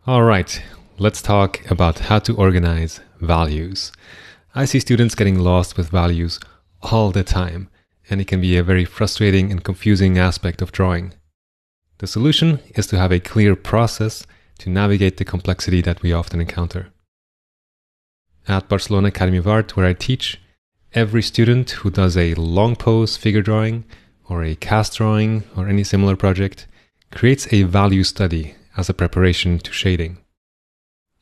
All right, let's talk about how to organize values. I see students getting lost with values all the time, and it can be a very frustrating and confusing aspect of drawing. The solution is to have a clear process to navigate the complexity that we often encounter. At Barcelona Academy of Art, where I teach, every student who does a long pose figure drawing or a cast drawing or any similar project creates a value study as a preparation to shading.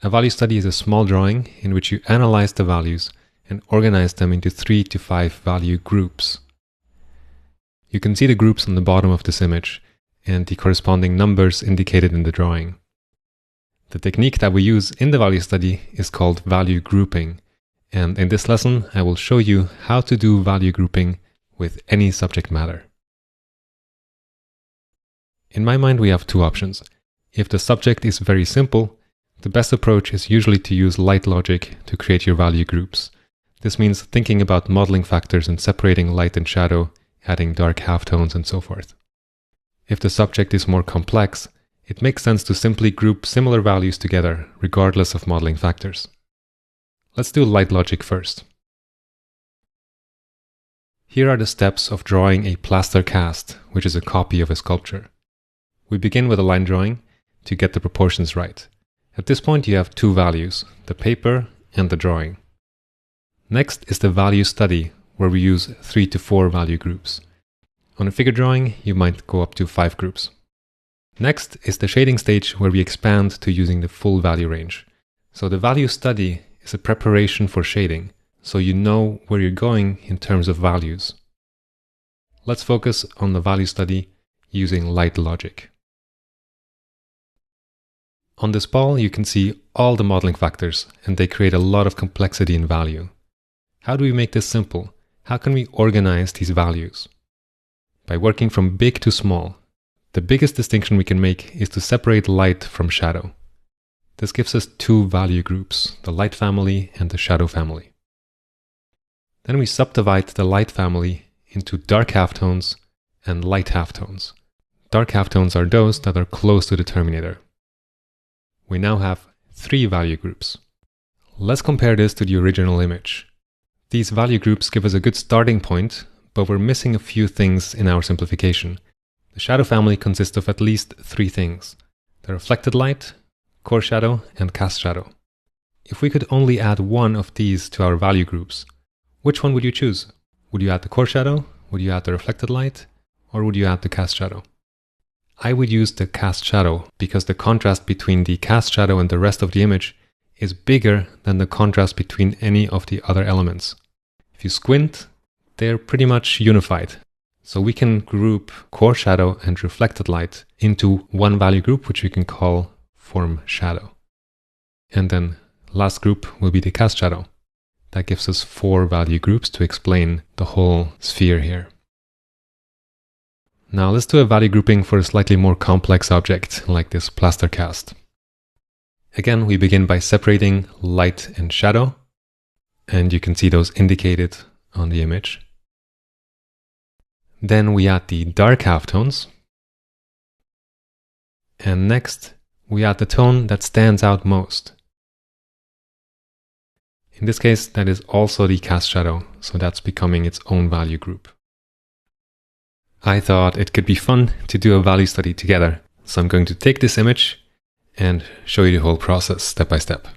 A value study is a small drawing in which you analyze the values and organize them into 3 to 5 value groups. You can see the groups on the bottom of this image and the corresponding numbers indicated in the drawing. The technique that we use in the value study is called value grouping, and in this lesson I will show you how to do value grouping with any subject matter. In my mind, we have two options. If the subject is very simple, the best approach is usually to use light logic to create your value groups. This means thinking about modeling factors and separating light and shadow, adding dark halftones and so forth. If the subject is more complex, it makes sense to simply group similar values together, regardless of modeling factors. Let's do light logic first. Here are the steps of drawing a plaster cast, which is a copy of a sculpture. We begin with a line drawing to get the proportions right. At this point you have two values, the paper and the drawing. Next is the value study, where we use 3 to 4 value groups. On a figure drawing, you might go up to 5 groups. Next is the shading stage, where we expand to using the full value range. So the value study is a preparation for shading, so you know where you're going in terms of values. Let's focus on the value study using light logic. On this ball, you can see all the modeling factors, and they create a lot of complexity in value. How do we make this simple? How can we organize these values? By working from big to small. The biggest distinction we can make is to separate light from shadow. This gives us two value groups, the light family and the shadow family. Then we subdivide the light family into dark halftones and light halftones. Dark halftones are those that are close to the terminator. We now have 3 value groups. Let's compare this to the original image. These value groups give us a good starting point, but we're missing a few things in our simplification. The shadow family consists of at least 3 things: the reflected light, core shadow, and cast shadow. If we could only add one of these to our value groups, which one would you choose? Would you add the core shadow? Would you add the reflected light? Or would you add the cast shadow? I would use the cast shadow because the contrast between the cast shadow and the rest of the image is bigger than the contrast between any of the other elements. If you squint, they're pretty much unified. So we can group core shadow and reflected light into one value group, which we can call form shadow. And then last group will be the cast shadow. That gives us 4 value groups to explain the whole sphere here. Now let's do a value grouping for a slightly more complex object like this plaster cast. Again, we begin by separating light and shadow, and you can see those indicated on the image. Then we add the dark halftones, and next we add the tone that stands out most. In this case, that is also the cast shadow, so that's becoming its own value group. I thought it could be fun to do a value study together, so I'm going to take this image and show you the whole process step by step.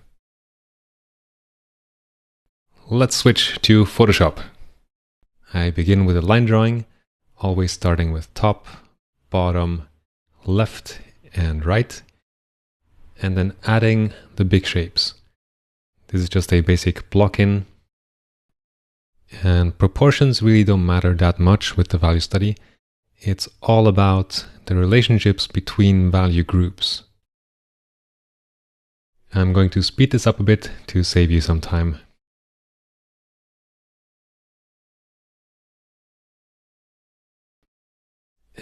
Let's switch to Photoshop. I begin with a line drawing, always starting with top, bottom, left and right, and then adding the big shapes. This is just a basic block-in, and proportions really don't matter that much with the value study. It's all about the relationships between value groups. I'm going to speed this up a bit to save you some time.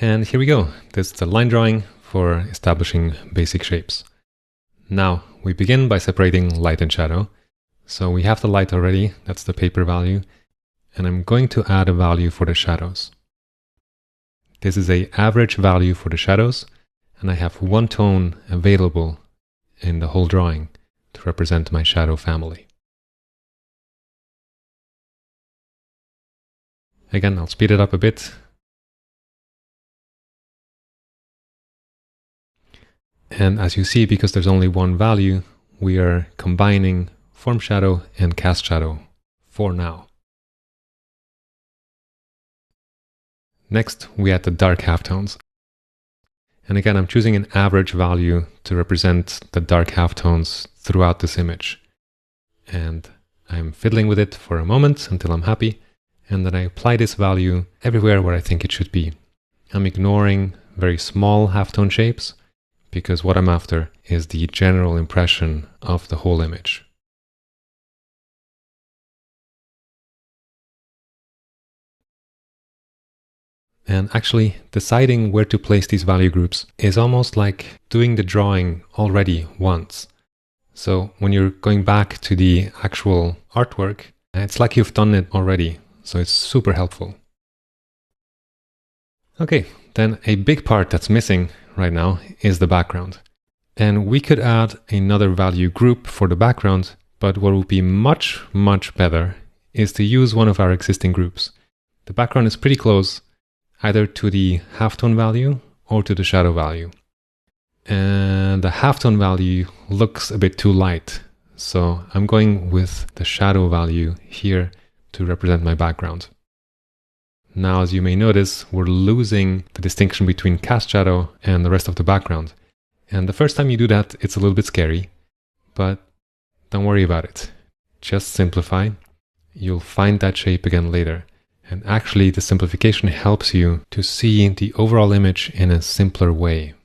And here we go. This is the line drawing for establishing basic shapes. Now we begin by separating light and shadow. So we have the light already, that's the paper value, and I'm going to add a value for the shadows. This is an average value for the shadows, and I have one tone available in the whole drawing to represent my shadow family. Again, I'll speed it up a bit. And as you see, because there's only one value, we are combining form shadow and cast shadow for now. Next, we add the dark halftones. And again, I'm choosing an average value to represent the dark halftones throughout this image. And I'm fiddling with it for a moment until I'm happy. And then I apply this value everywhere where I think it should be. I'm ignoring very small halftone shapes because what I'm after is the general impression of the whole image. And actually, deciding where to place these value groups is almost like doing the drawing already once. So when you're going back to the actual artwork, it's like you've done it already. So it's super helpful. Okay, then a big part that's missing right now is the background. And we could add another value group for the background, but what would be much, much better is to use one of our existing groups. The background is pretty close, either to the halftone value or to the shadow value. And the halftone value looks a bit too light. So I'm going with the shadow value here to represent my background. Now, as you may notice, we're losing the distinction between cast shadow and the rest of the background. And the first time you do that, it's a little bit scary, but don't worry about it. Just simplify. You'll find that shape again later. And actually, the simplification helps you to see the overall image in a simpler way.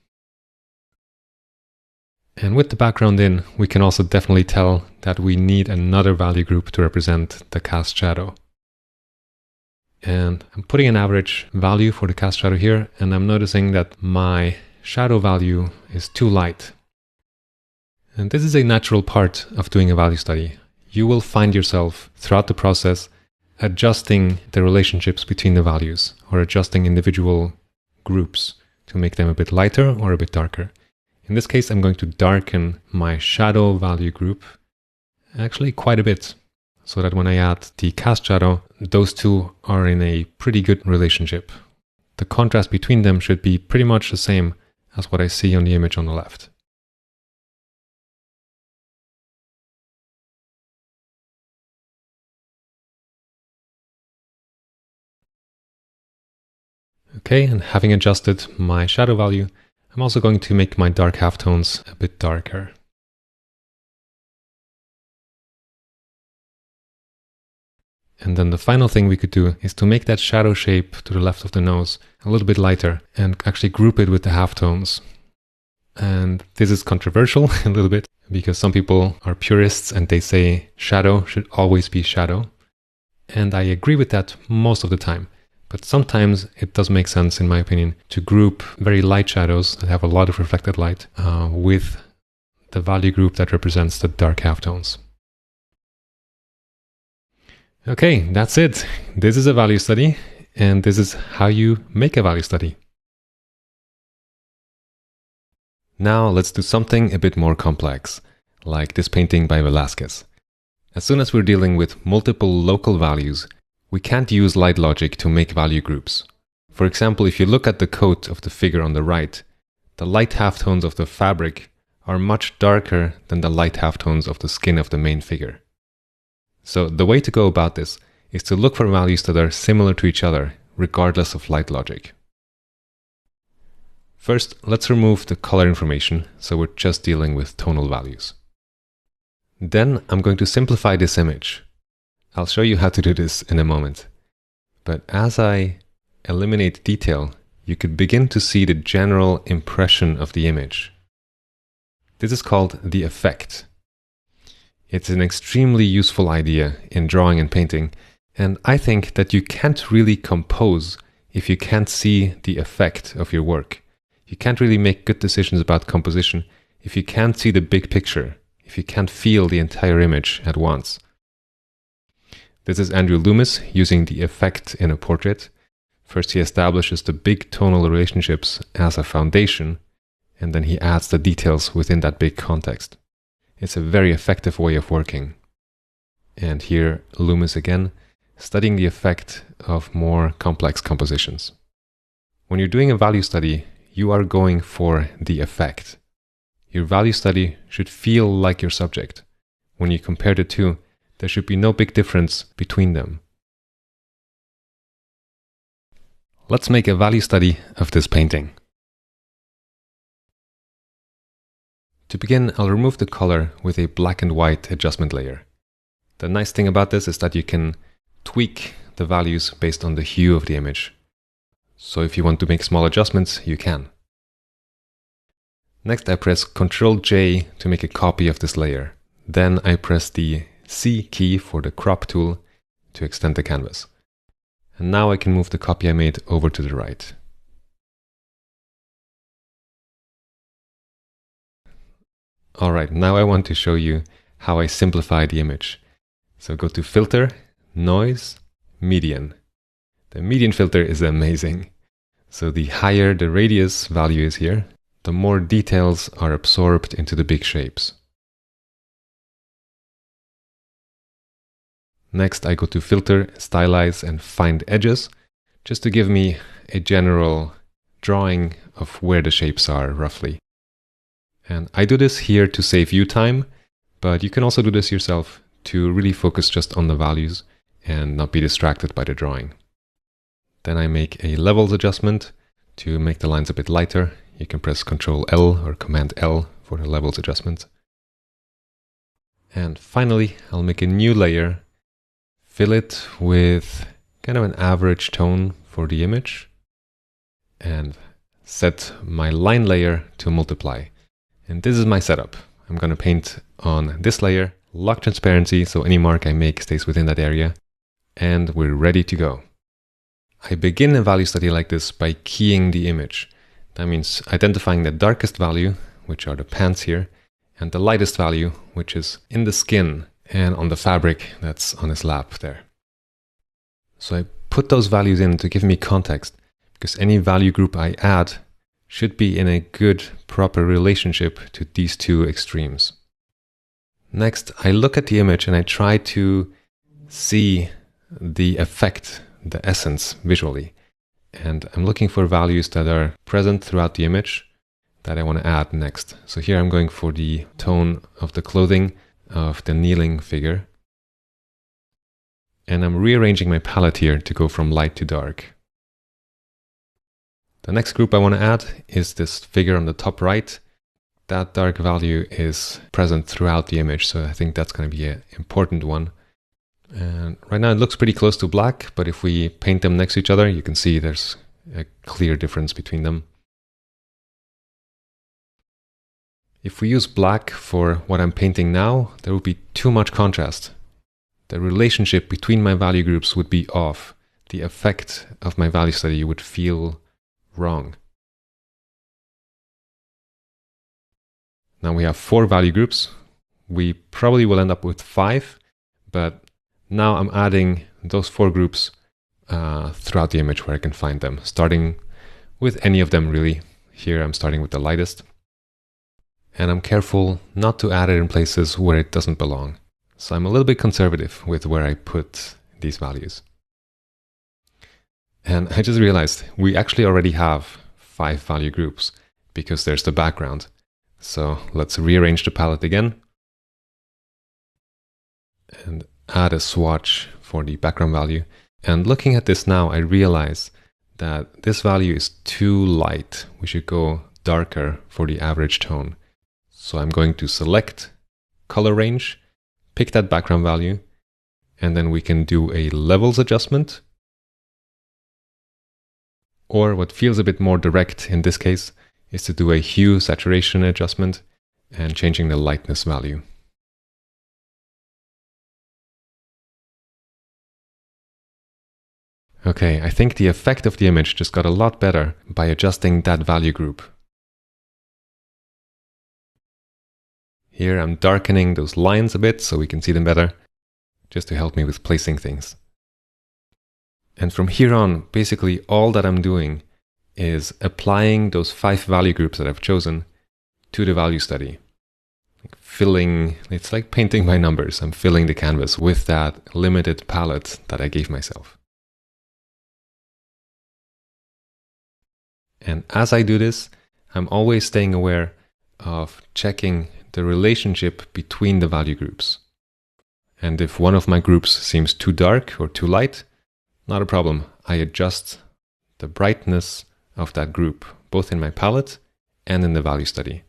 And with the background in, we can also definitely tell that we need another value group to represent the cast shadow. And I'm putting an average value for the cast shadow here, and I'm noticing that my shadow value is too light. And this is a natural part of doing a value study. You will find yourself throughout the process adjusting the relationships between the values or adjusting individual groups to make them a bit lighter or a bit darker. In this case, I'm going to darken my shadow value group actually quite a bit so that when I add the cast shadow, those two are in a pretty good relationship. The contrast between them should be pretty much the same as what I see on the image on the left. Okay, and having adjusted my shadow value, I'm also going to make my dark halftones a bit darker. And then the final thing we could do is to make that shadow shape to the left of the nose a little bit lighter and actually group it with the halftones. And this is controversial a little bit because some people are purists and they say shadow should always be shadow. And I agree with that most of the time. But sometimes it does make sense, in my opinion, to group very light shadows that have a lot of reflected light with the value group that represents the dark halftones. Okay, that's it. This is a value study, and this is how you make a value study. Now let's do something a bit more complex, like this painting by Velázquez. As soon as we're dealing with multiple local values, we can't use light logic to make value groups. For example, if you look at the coat of the figure on the right, the light halftones of the fabric are much darker than the light halftones of the skin of the main figure. So the way to go about this is to look for values that are similar to each other, regardless of light logic. First, let's remove the color information, so we're just dealing with tonal values. Then I'm going to simplify this image. I'll show you how to do this in a moment. But as I eliminate detail, you could begin to see the general impression of the image. This is called the effect. It's an extremely useful idea in drawing and painting, and I think that you can't really compose if you can't see the effect of your work. You can't really make good decisions about composition if you can't see the big picture, if you can't feel the entire image at once. This is Andrew Loomis using the effect in a portrait. First, he establishes the big tonal relationships as a foundation, and then he adds the details within that big context. It's a very effective way of working. And here, Loomis again, studying the effect of more complex compositions. When you're doing a value study, you are going for the effect. Your value study should feel like your subject. When you compare the two, there should be no big difference between them. Let's make a value study of this painting. To begin, I'll remove the color with a black and white adjustment layer. The nice thing about this is that you can tweak the values based on the hue of the image. So if you want to make small adjustments, you can. Next, I press Ctrl J to make a copy of this layer. Then I press the C key for the crop tool to extend the canvas. And now I can move the copy I made over to the right. Alright, now I want to show you how I simplify the image. So go to Filter, Noise, Median. The median filter is amazing. So the higher the radius value is here, the more details are absorbed into the big shapes. Next, I go to Filter, Stylize, and Find Edges, just to give me a general drawing of where the shapes are roughly. And I do this here to save you time, but you can also do this yourself to really focus just on the values and not be distracted by the drawing. Then I make a levels adjustment to make the lines a bit lighter. You can press Ctrl L or Command L for the levels adjustment. And finally, I'll make a new layer, fill it with kind of an average tone for the image, and set my line layer to multiply. And this is my setup. I'm going to paint on this layer, lock transparency so any mark I make stays within that area, and we're ready to go. I begin a value study like this by keying the image. That means identifying the darkest value, which are the pants here, and the lightest value, which is in the skin and on the fabric that's on his lap there. So I put those values in to give me context, because any value group I add should be in a good, proper relationship to these two extremes. Next, I look at the image and I try to see the effect, the essence visually. And I'm looking for values that are present throughout the image that I want to add next. So here I'm going for the tone of the clothing of the kneeling figure. And I'm rearranging my palette here to go from light to dark. The next group I want to add is this figure on the top right. That dark value is present throughout the image, so I think that's going to be an important one. And right now it looks pretty close to black, but if we paint them next to each other, you can see there's a clear difference between them. If we use black for what I'm painting now, there would be too much contrast. The relationship between my value groups would be off. The effect of my value study would feel wrong. Now we have 4 value groups. We probably will end up with 5, but now I'm adding those 4 groups throughout the image where I can find them, starting with any of them really. Here I'm starting with the lightest. And I'm careful not to add it in places where it doesn't belong. So I'm a little bit conservative with where I put these values. And I just realized we actually already have 5 value groups because there's the background. So let's rearrange the palette again and add a swatch for the background value. And looking at this now, I realize that this value is too light. We should go darker for the average tone. So I'm going to select color range, pick that background value, and then we can do a levels adjustment. Or what feels a bit more direct in this case is to do a hue saturation adjustment and changing the lightness value. Okay, I think the effect of the image just got a lot better by adjusting that value group. Here I'm darkening those lines a bit so we can see them better, just to help me with placing things. And from here on, basically all that I'm doing is applying those 5 value groups that I've chosen to the value study. It's like painting by numbers. I'm filling the canvas with that limited palette that I gave myself. And as I do this, I'm always staying aware of checking the relationship between the value groups. And if one of my groups seems too dark or too light, not a problem. I adjust the brightness of that group, both in my palette and in the value study.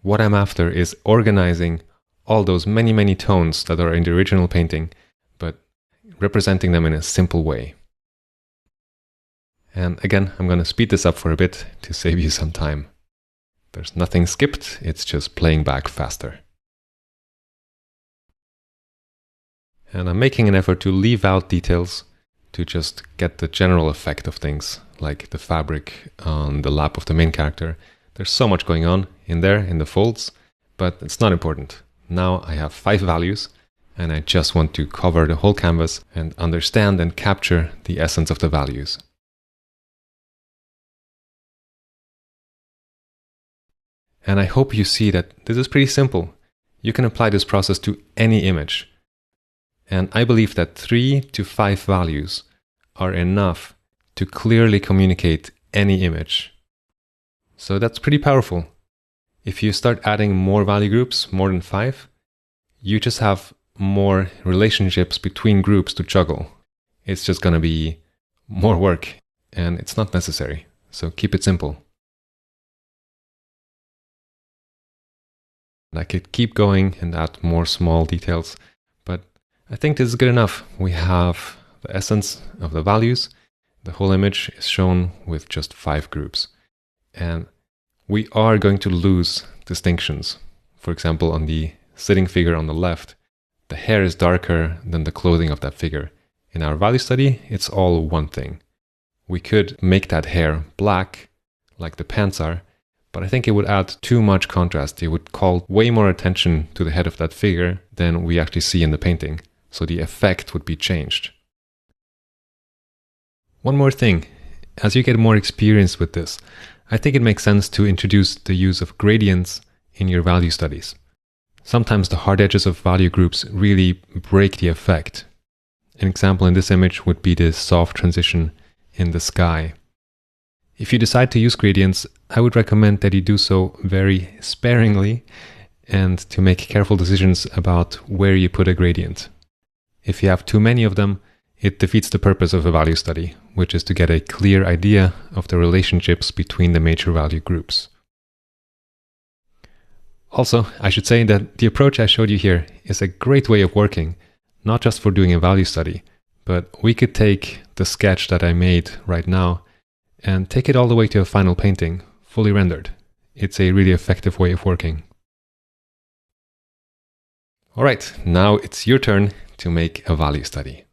What I'm after is organizing all those many, many tones that are in the original painting, but representing them in a simple way. And again, I'm going to speed this up for a bit to save you some time. There's nothing skipped, it's just playing back faster. And I'm making an effort to leave out details to just get the general effect of things, like the fabric on the lap of the main character. There's so much going on in there, in the folds, but it's not important. Now I have 5 values, and I just want to cover the whole canvas and understand and capture the essence of the values. And I hope you see that this is pretty simple. You can apply this process to any image. And I believe that 3 to 5 values are enough to clearly communicate any image. So that's pretty powerful. If you start adding more value groups, more than 5, you just have more relationships between groups to juggle. It's just going to be more work, and it's not necessary. So keep it simple. I could keep going and add more small details, but I think this is good enough. We have the essence of the values. The whole image is shown with just 5 groups. And we are going to lose distinctions. For example, on the sitting figure on the left, the hair is darker than the clothing of that figure. In our value study, it's all one thing. We could make that hair black, like the pants are, but I think it would add too much contrast. It would call way more attention to the head of that figure than we actually see in the painting. So the effect would be changed. One more thing. As you get more experience with this, I think it makes sense to introduce the use of gradients in your value studies. Sometimes the hard edges of value groups really break the effect. An example in this image would be the soft transition in the sky. If you decide to use gradients, I would recommend that you do so very sparingly and to make careful decisions about where you put a gradient. If you have too many of them, it defeats the purpose of a value study, which is to get a clear idea of the relationships between the major value groups. Also, I should say that the approach I showed you here is a great way of working, not just for doing a value study, but we could take the sketch that I made right now and take it all the way to a final painting, fully rendered. It's a really effective way of working. All right, now it's your turn to make a value study.